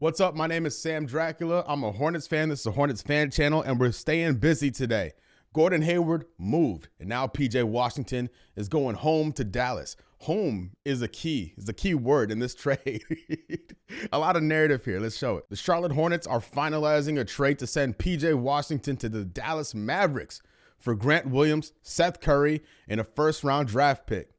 What's up? My name is Sam Dracula. I'm a Hornets fan. This is a Hornets fan channel, and we're staying busy today. Gordon Hayward moved, and now PJ Washington is going home to Dallas. Home is the key word in this trade. A lot of narrative here. Let's show it. The Charlotte Hornets are finalizing a trade to send PJ Washington to the Dallas Mavericks for Grant Williams, Seth Curry, and a first-round draft pick.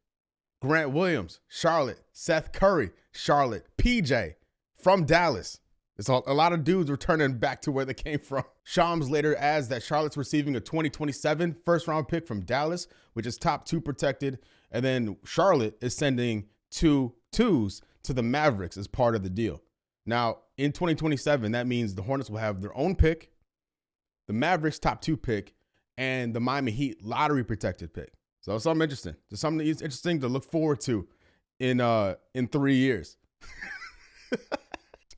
Grant Williams, Charlotte, Seth Curry, Charlotte, PJ from Dallas. It's a lot of dudes returning back to where they came from. Shams later adds that Charlotte's receiving a 2027 first-round pick from Dallas, which is top 2 protected, and then Charlotte is sending 2 twos to the Mavericks as part of the deal. Now, in 2027, that means the Hornets will have their own pick, the Mavericks top 2 pick, and the Miami Heat lottery protected pick. So it's something interesting. It's something interesting to look forward to in 3 years.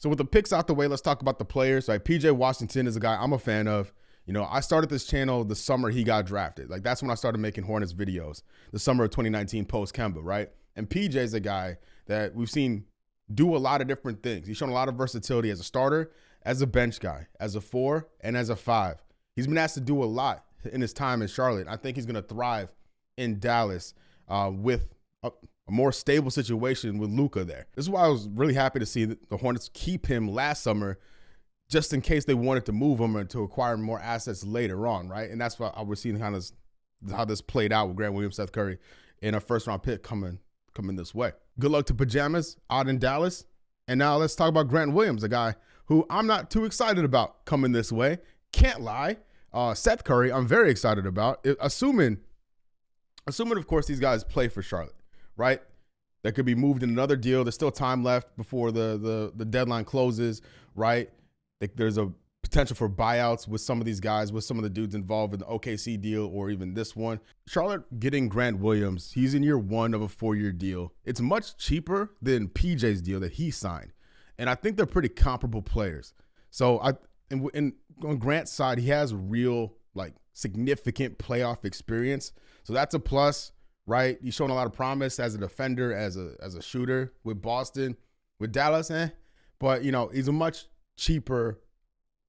So with the picks out the way, let's talk about the players. Right, PJ Washington is a guy I'm a fan of. You know, I started this channel the summer he got drafted. Like, that's when I started making Hornets videos, the summer of 2019 post-Kemba, right? And PJ is a guy that we've seen do a lot of different things. He's shown a lot of versatility as a starter, as a bench guy, as a 4, and as a 5. He's been asked to do a lot in his time in Charlotte. I think he's going to thrive in Dallas with a more stable situation with Luka there. This is why I was really happy to see the Hornets keep him last summer, just in case they wanted to move him or to acquire more assets later on, right? And that's why we're seeing kind of how this played out with Grant Williams, Seth Curry, and a first-round pick coming this way. Good luck to Pajamas out in Dallas. And now let's talk about Grant Williams, a guy who I'm not too excited about coming this way. Can't lie. Seth Curry, I'm very excited about. Assuming, of course, these guys play for Charlotte, right? That could be moved in another deal. There's still time left before the deadline closes, right? There's a potential for buyouts with some of these guys, with some of the dudes involved in the OKC deal or even this one. Charlotte getting Grant Williams, he's in year 1 of a 4-year deal. It's much cheaper than PJ's deal that he signed. And I think they're pretty comparable players. So on Grant's side, he has real, like, significant playoff experience. So that's a plus, right? He's shown a lot of promise as a defender, as a shooter with Boston. With Dallas, but, you know, he's a much cheaper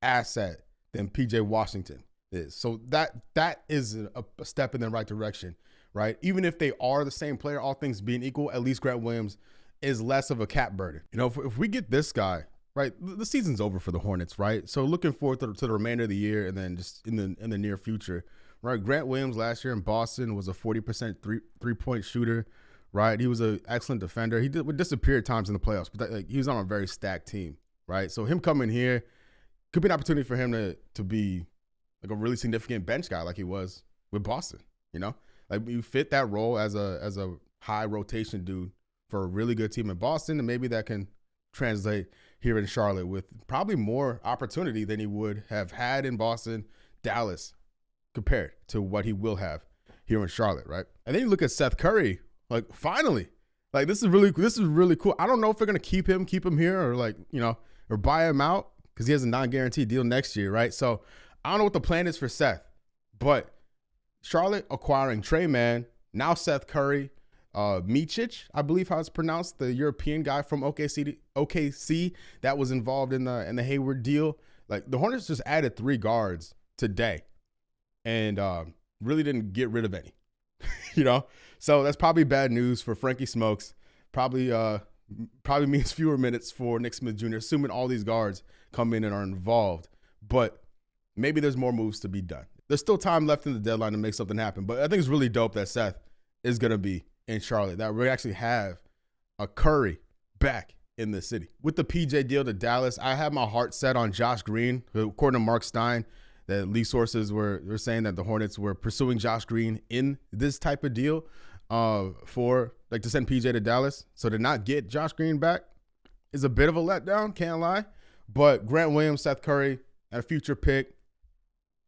asset than PJ Washington is. So that is a step in the right direction, right? Even if they are the same player, all things being equal, at least Grant Williams is less of a cap burden. You know, if we get this guy, right, the season's over for the Hornets, right? So looking forward to the remainder of the year and then just in the near future, right? Grant Williams last year in Boston was a 40% three-point shooter, right? He was an excellent defender. He would disappear at times in the playoffs, but he was on a very stacked team, right? So him coming here could be an opportunity for him to be like a really significant bench guy like he was with Boston, you know? Like, you fit that role as a high rotation dude for a really good team in Boston, and maybe that can translate here in Charlotte with probably more opportunity than he would have had in Boston, Dallas, compared to what he will have here in Charlotte, right? And then you look at Seth Curry, like, finally, like, this is really cool. I don't know if they're gonna keep him here or, like, you know, or buy him out because he has a non-guaranteed deal next year, right? So I don't know what the plan is for Seth, but Charlotte acquiring Trey Mann, now Seth Curry, Micic, I believe how it's pronounced, the European guy from OKC that was involved in the Hayward deal. Like, the Hornets just added 3 guards today and really didn't get rid of any, you know? So that's probably bad news for Frankie Smokes. Probably means fewer minutes for Nick Smith Jr., assuming all these guards come in and are involved. But maybe there's more moves to be done. There's still time left in the deadline to make something happen. But I think it's really dope that Seth is going to be in Charlotte, that we actually have a Curry back in the city. With the PJ deal to Dallas, I have my heart set on Josh Green. According to Mark Stein, that lead sources were saying that the Hornets were pursuing Josh Green in this type of deal for, like, to send PJ to Dallas. So to not get Josh Green back is a bit of a letdown, can't lie. But Grant Williams, Seth Curry, and a future pick,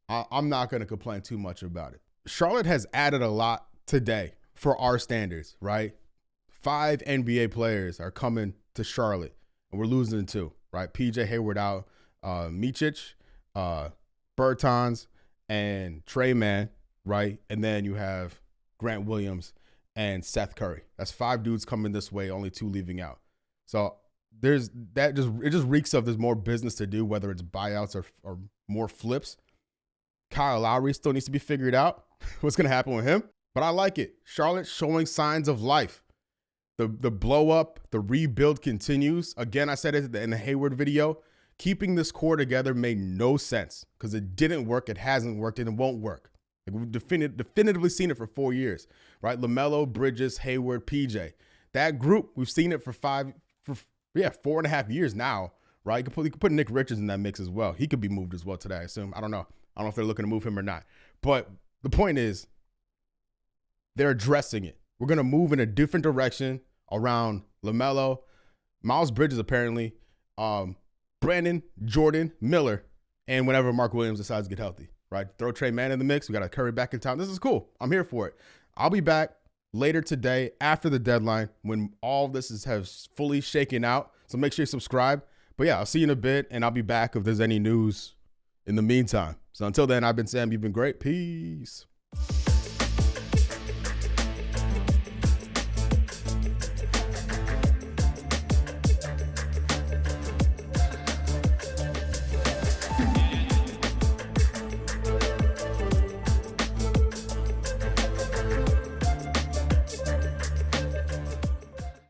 I'm not going to complain too much about it. Charlotte has added a lot today for our standards, right? 5 NBA players are coming to Charlotte, and we're losing 2, right? PJ Hayward out, Micic, Bertans, and Trey Mann, right? And then you have Grant Williams and Seth Curry. That's 5 dudes coming this way, only 2 leaving out. So it just reeks of there's more business to do, whether it's buyouts or more flips. Kyle Lowry still needs to be figured out what's going to happen with him. But I like it. Charlotte showing signs of life. The blow up, the rebuild continues. Again, I said it in the Hayward video. Keeping this core together made no sense because it didn't work. It hasn't worked and it won't work. Like we've definitively seen it for 4 years, right? LaMelo, Bridges, Hayward, PJ. That group, we've seen it for 4.5 years now, right? You could put Nick Richards in that mix as well. He could be moved as well today, I assume. I don't know if they're looking to move him or not. But the point is, they're addressing it. We're going to move in a different direction around LaMelo, Miles Bridges apparently, Brandon, Jordan, Miller, and whenever Mark Williams decides to get healthy, right? Throw Trey Mann in the mix. We got a Curry back in town. This is cool. I'm here for it. I'll be back later today after the deadline when all of this has fully shaken out. So make sure you subscribe. But yeah, I'll see you in a bit, and I'll be back if there's any news in the meantime. So until then, I've been Sam. You've been great. Peace.